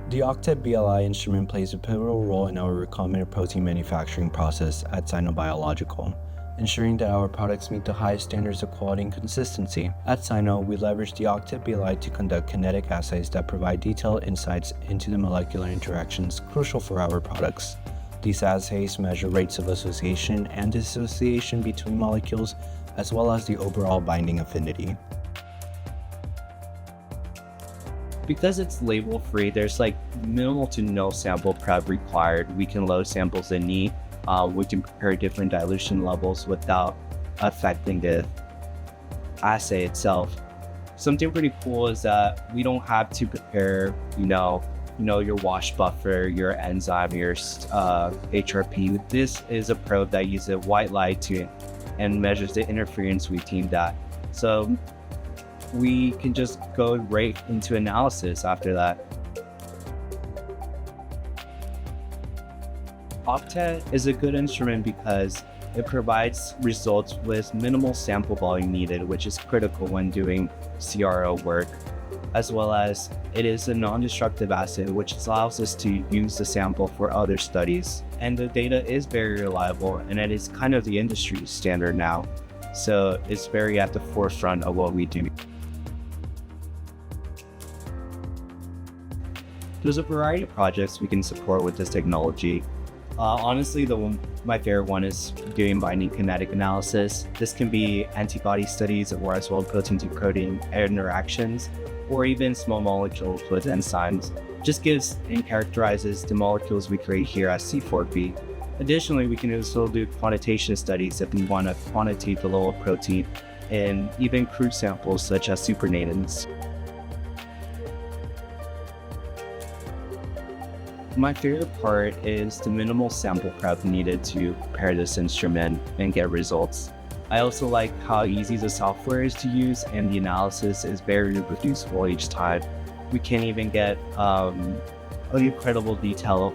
The Octet BLI instrument plays a pivotal role in our recombinant protein manufacturing process at Sino Biological, ensuring that our products meet the highest standards of quality and consistency. At Sino, we leverage the Octet BLI to conduct kinetic assays that provide detailed insights into the molecular interactions crucial for our products. These assays measure rates of association and dissociation between molecules, as well as the overall binding affinity. Because it's label free, there's minimal to no sample prep required. We can load samples in neat. We can prepare different dilution levels without affecting the assay itself. Something pretty cool is that we don't have to prepare, your wash buffer, your enzyme, your HRP. This is a probe that uses white light and measures the interference we teamed at. So we can just go right into analysis after that. Octet is a good instrument because it provides results with minimal sample volume needed, which is critical when doing CRO work, as well as it is a non-destructive assay, which allows us to use the sample for other studies. And the data is very reliable, and it is kind of the industry standard now. So it's very at the forefront of what we do. There's a variety of projects we can support with this technology. Honestly, my favorite one is doing binding kinetic analysis. This can be antibody studies or as well protein to protein interactions, or even small molecules with enzymes. Just gives and characterizes the molecules we create here at C4B. Additionally, we can also do quantitation studies if we want to quantitate the level of protein in even crude samples such as supernatants. My favorite part is the minimal sample prep needed to prepare this instrument and get results. I also like how easy the software is to use, and the analysis is very reproducible each time. We can even get incredible detail